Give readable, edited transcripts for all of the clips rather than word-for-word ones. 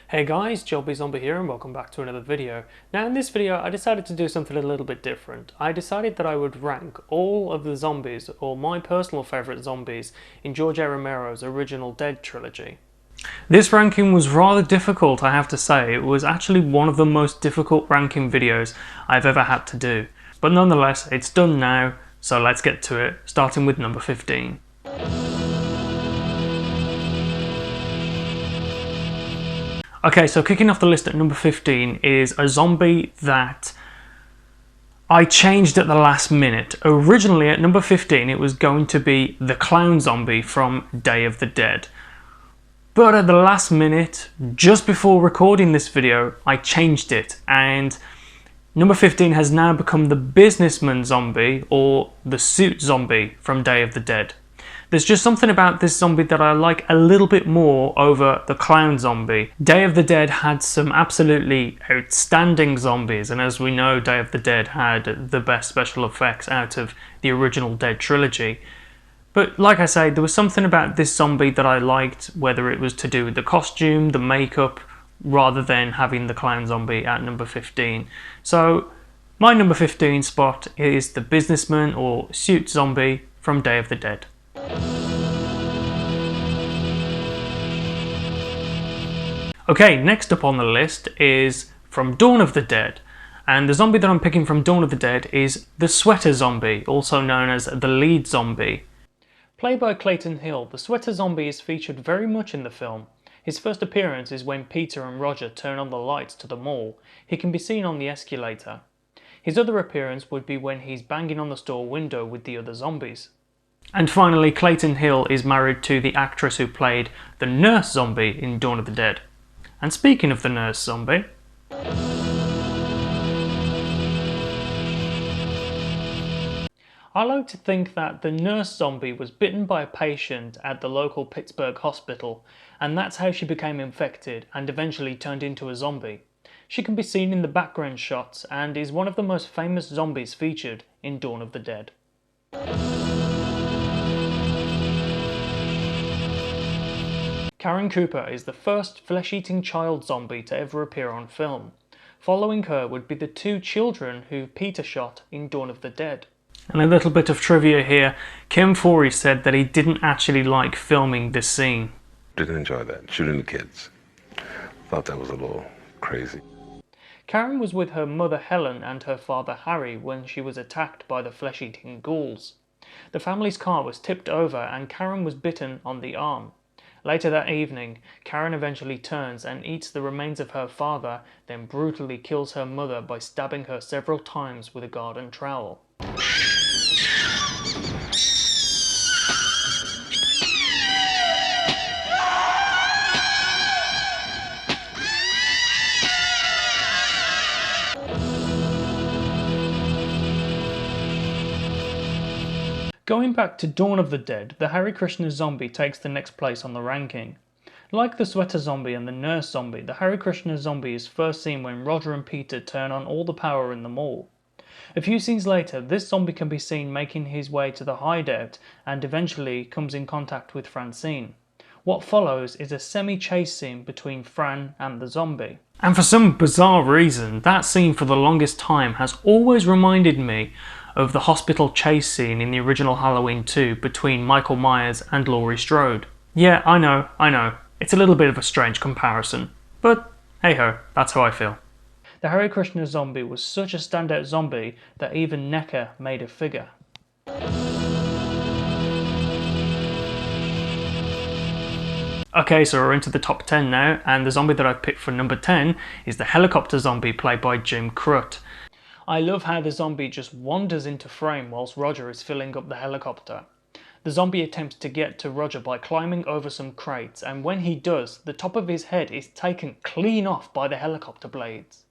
Hey guys, Machete Zombie here and welcome back to another video. Now in this video I decided to do something a little bit different. I decided that I would rank all of the zombies, or my personal favourite zombies, in George A. Romero's original Dead trilogy. This ranking was rather difficult, I have to say. It was actually one of the most difficult ranking videos I've ever had to do. But nonetheless, it's done now, so let's get to it, starting with number 15. Okay, so kicking off the list at number 15 is a zombie that I changed at the last minute. Originally at number 15 it was going to be the clown zombie from Day of the Dead. But at the last minute, just before recording this video, I changed it, and number 15 has now become the businessman zombie, or the suit zombie from Day of the Dead. There's just something about this zombie that I like a little bit more over the clown zombie. Day of the Dead had some absolutely outstanding zombies, and as we know, Day of the Dead had the best special effects out of the original Dead trilogy. But like I say, there was something about this zombie that I liked, whether it was to do with the costume, the makeup, rather than having the clown zombie at number 15. So my number 15 spot is the businessman or suit zombie from Day of the Dead. Okay, next up on the list is from Dawn of the Dead, and the zombie that I'm picking from Dawn of the Dead is the Sweater Zombie, also known as the lead zombie. Played by Clayton Hill, the Sweater Zombie is featured very much in the film. His first appearance is when Peter and Roger turn on the lights to the mall. He can be seen on the escalator. His other appearance would be when he's banging on the store window with the other zombies. And finally, Clayton Hill is married to the actress who played the nurse zombie in Dawn of the Dead. And speaking of the nurse zombie, I like to think that the nurse zombie was bitten by a patient at the local Pittsburgh hospital, and that's how she became infected and eventually turned into a zombie. She can be seen in the background shots and is one of the most famous zombies featured in Dawn of the Dead. Karen Cooper is the first flesh-eating child zombie to ever appear on film. Following her would be the two children who Peter shot in Dawn of the Dead. And a little bit of trivia here, Kim Forey said that he didn't actually like filming this scene. Didn't enjoy that, shooting the kids. Thought that was a little crazy. Karen was with her mother Helen and her father Harry when she was attacked by the flesh-eating ghouls. The family's car was tipped over and Karen was bitten on the arm. Later that evening, Karen eventually turns and eats the remains of her father, then brutally kills her mother by stabbing her several times with a garden trowel. Going back to Dawn of the Dead, the Hare Krishna zombie takes the next place on the ranking. Like the Sweater Zombie and the Nurse Zombie, the Hare Krishna zombie is first seen when Roger and Peter turn on all the power in the mall. A few scenes later, this zombie can be seen making his way to the hideout and eventually comes in contact with Francine. What follows is a semi-chase scene between Fran and the zombie. And for some bizarre reason, that scene for the longest time has always reminded me of the hospital chase scene in the original Halloween 2 between Michael Myers and Laurie Strode. Yeah, I know, it's a little bit of a strange comparison, but hey ho, that's how I feel. The Hare Krishna zombie was such a standout zombie that even NECA made a figure. Okay, so we're into the top 10 now, and the zombie that I've picked for number 10 is the helicopter zombie played by Jim Crut. I love how the zombie just wanders into frame whilst Roger is filling up the helicopter. The zombie attempts to get to Roger by climbing over some crates, and when he does, the top of his head is taken clean off by the helicopter blades.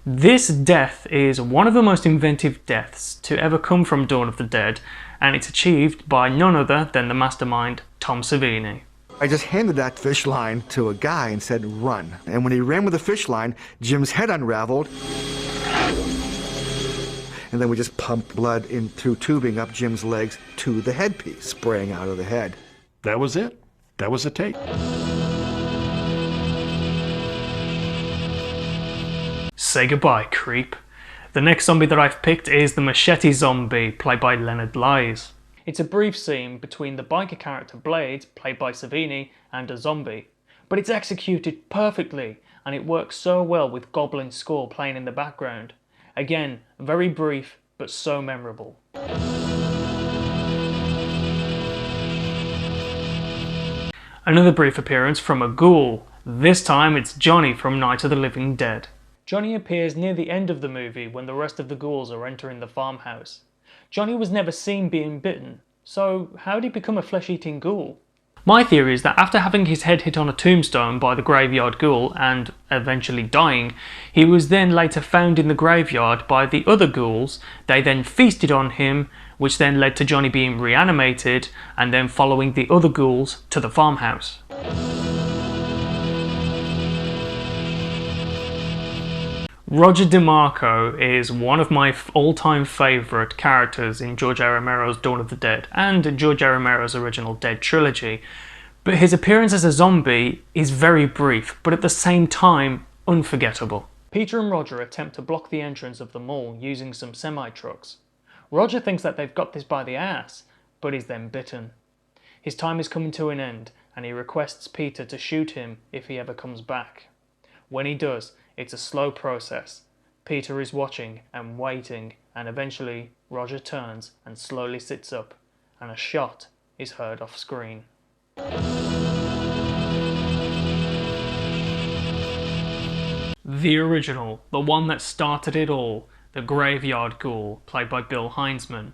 This death is one of the most inventive deaths to ever come from Dawn of the Dead, and it's achieved by none other than the mastermind, Tom Savini. I just handed that fish line to a guy and said, run. And when he ran with the fish line, Jim's head unraveled. And then we just pumped blood in through tubing up Jim's legs to the headpiece, spraying out of the head. That was it. That was the take. Say goodbye, creep. The next zombie that I've picked is the Machete Zombie, played by Leonard Blythe. It's a brief scene between the biker character Blade, played by Savini, and a zombie. But it's executed perfectly, and it works so well with Goblin score playing in the background. Again, very brief, but so memorable. Another brief appearance from a ghoul. This time it's Johnny from Night of the Living Dead. Johnny appears near the end of the movie when the rest of the ghouls are entering the farmhouse. Johnny was never seen being bitten, so how did he become a flesh-eating ghoul? My theory is that after having his head hit on a tombstone by the Graveyard Ghoul and eventually dying, he was then later found in the graveyard by the other ghouls. They then feasted on him, which then led to Johnny being reanimated and then following the other ghouls to the farmhouse. Roger Demarco is one of my all-time favourite characters in George A. Romero's Dawn of the Dead and George A. Romero's original Dead trilogy, but his appearance as a zombie is very brief, but at the same time unforgettable. Peter and Roger attempt to block the entrance of the mall using some semi-trucks. Roger thinks that they've got this by the ass, but is then bitten. His time is coming to an end, and he requests Peter to shoot him if he ever comes back. When he does, it's a slow process. Peter is watching and waiting, and eventually Roger turns and slowly sits up, and a shot is heard off screen. The original, the one that started it all, the Graveyard Ghoul, played by Bill Heinzman.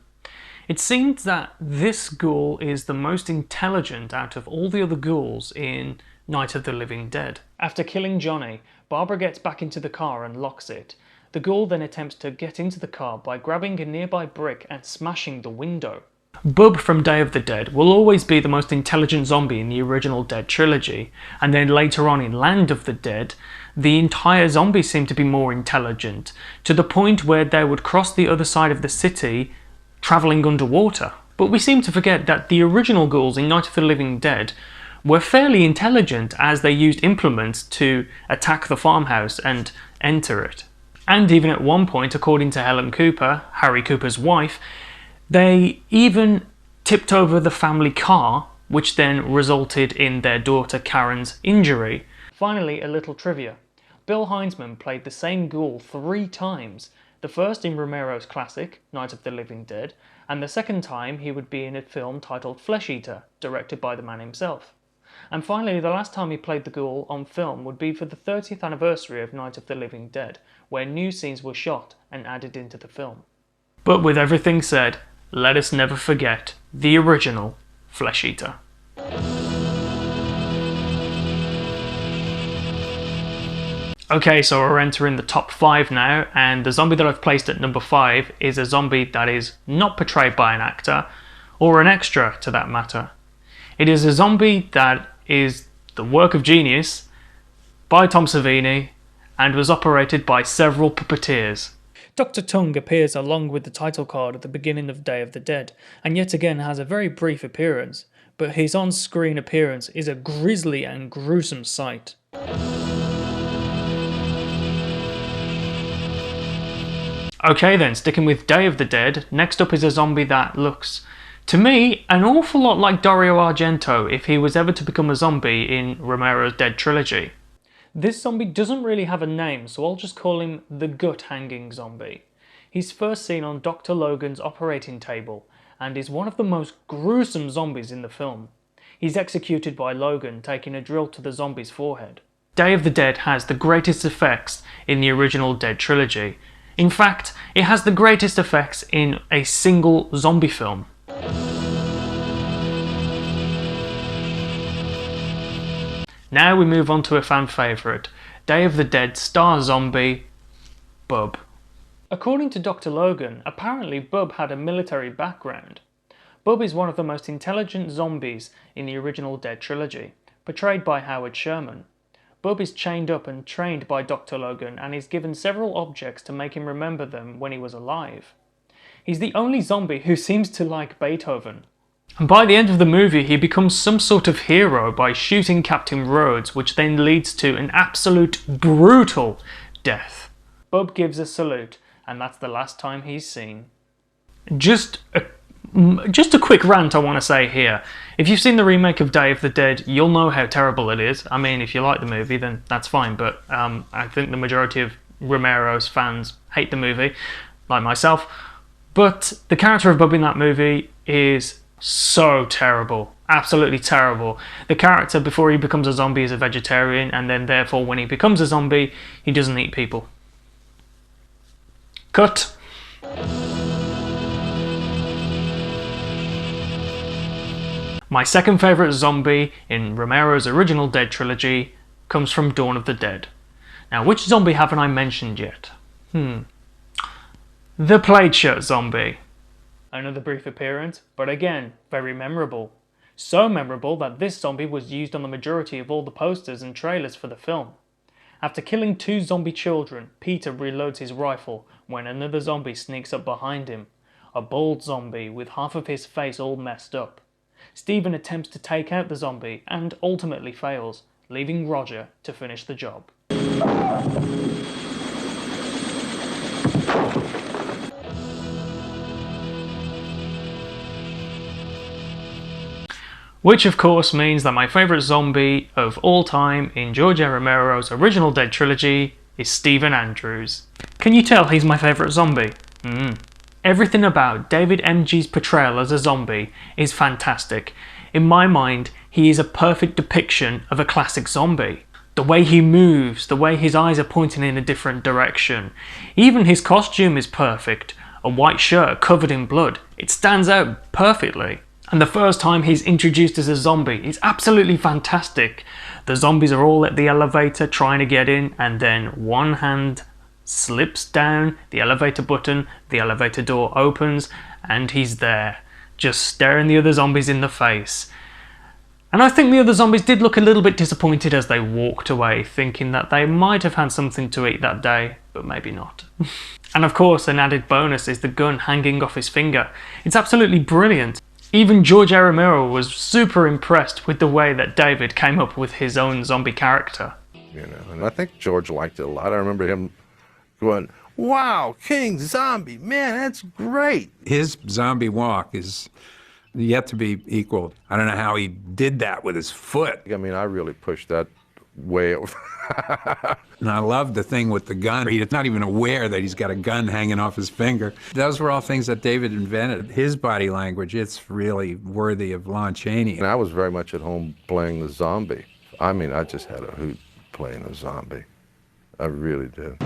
It seems that this ghoul is the most intelligent out of all the other ghouls in Night of the Living Dead. After killing Johnny, Barbara gets back into the car and locks it. The ghoul then attempts to get into the car by grabbing a nearby brick and smashing the window. Bub from Day of the Dead will always be the most intelligent zombie in the original Dead trilogy, and then later on in Land of the Dead, the entire zombies seem to be more intelligent, to the point where they would cross the other side of the city travelling underwater. But we seem to forget that the original ghouls in Night of the Living Dead were fairly intelligent, as they used implements to attack the farmhouse and enter it. And even at one point, according to Helen Cooper, Harry Cooper's wife, they even tipped over the family car, which then resulted in their daughter Karen's injury. Finally, a little trivia. Bill Heinzman played the same ghoul 3 times, the first in Romero's classic, Night of the Living Dead, and the second time he would be in a film titled Flesh Eater, directed by the man himself. And finally, the last time he played the ghoul on film would be for the 30th anniversary of Night of the Living Dead, where new scenes were shot and added into the film. But with everything said, let us never forget the original Flesh Eater. Okay, so we're entering the top 5 now, and the zombie that I've placed at number 5 is a zombie that is not portrayed by an actor, or an extra to that matter. It is a zombie that is the work of genius by Tom Savini and was operated by several puppeteers. Dr. Tongue appears along with the title card at the beginning of Day of the Dead, and yet again has a very brief appearance, but his on-screen appearance is a grisly and gruesome sight. Okay then, sticking with Day of the Dead, next up is a zombie that looks, to me, an awful lot like Dario Argento if he was ever to become a zombie in Romero's Dead trilogy. This zombie doesn't really have a name, so I'll just call him the gut-hanging zombie. He's first seen on Dr. Logan's operating table, and is one of the most gruesome zombies in the film. He's executed by Logan taking a drill to the zombie's forehead. Day of the Dead has the greatest effects in the original Dead trilogy. In fact, it has the greatest effects in a single zombie film. Now we move on to a fan favourite, Day of the Dead star zombie, Bub. According to Dr. Logan, apparently Bub had a military background. Bub is one of the most intelligent zombies in the original Dead trilogy, portrayed by Howard Sherman. Bub is chained up and trained by Dr. Logan and is given several objects to make him remember them when he was alive. He's the only zombie who seems to like Beethoven. And by the end of the movie, he becomes some sort of hero by shooting Captain Rhodes, which then leads to an absolute brutal death. Bub gives a salute, and that's the last time he's seen. Just a quick rant I want to say here. If you've seen the remake of Day of the Dead, you'll know how terrible it is. I mean, if you like the movie, then that's fine, but I think the majority of Romero's fans hate the movie, like myself. But the character of Bub in that movie is so terrible. Absolutely terrible. The character, before he becomes a zombie, is a vegetarian, and then therefore when he becomes a zombie, he doesn't eat people. Cut. My second favourite zombie in Romero's original Dead trilogy comes from Dawn of the Dead. Now, which zombie haven't I mentioned yet? The plaid shirt zombie. Another brief appearance, but again, very memorable. So memorable that this zombie was used on the majority of all the posters and trailers for the film. After killing 2 zombie children, Peter reloads his rifle when another zombie sneaks up behind him. A bald zombie with half of his face all messed up. Stephen attempts to take out the zombie and ultimately fails, leaving Roger to finish the job. Which of course means that my favourite zombie of all time in George A. Romero's original Dead trilogy is Stephen Andrews. Can you tell he's my favourite zombie? Everything about David M.G.'s portrayal as a zombie is fantastic. In my mind, he is a perfect depiction of a classic zombie. The way he moves, the way his eyes are pointing in a different direction. Even his costume is perfect. A white shirt covered in blood. It stands out perfectly. And the first time he's introduced as a zombie is absolutely fantastic. The zombies are all at the elevator trying to get in, and then one hand slips down the elevator button, the elevator door opens, and he's there, just staring the other zombies in the face. And I think the other zombies did look a little bit disappointed as they walked away, thinking that they might have had something to eat that day, but maybe not. And of course, an added bonus is the gun hanging off his finger. It's absolutely brilliant. Even George A. Romero was super impressed with the way that David came up with his own zombie character. You know, and I think George liked it a lot. I remember him going, "Wow, King Zombie, man, that's great." His zombie walk is yet to be equaled. I don't know how he did that with his foot. I mean, I really pushed that way over. And I love the thing with the gun. He's not even aware that he's got a gun hanging off his finger. Those were all things that David invented. His body language, it's really worthy of Lon Chaney. And I was very much at home playing the zombie. I mean, I just had a hoot playing the zombie. I really did.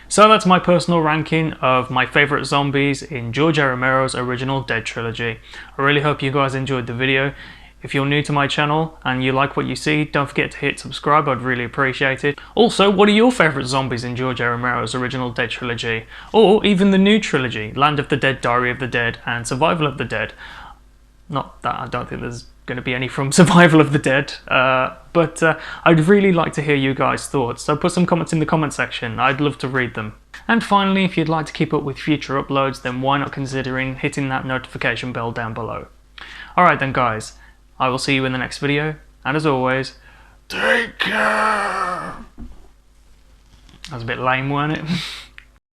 So that's my personal ranking of my favourite zombies in George A. Romero's original Dead trilogy. I really hope you guys enjoyed the video. If you're new to my channel and you like what you see, don't forget to hit subscribe, I'd really appreciate it. Also, what are your favourite zombies in George A. Romero's original Dead trilogy? Or even the new trilogy, Land of the Dead, Diary of the Dead and Survival of the Dead. Not that I don't think there's going to be any from Survival of the Dead, but I'd really like to hear you guys' thoughts, so put some comments in the comment section, I'd love to read them. And finally, if you'd like to keep up with future uploads, then why not considering hitting that notification bell down below. Alright then guys, I will see you in the next video, and as always, take care! That was a bit lame, weren't it?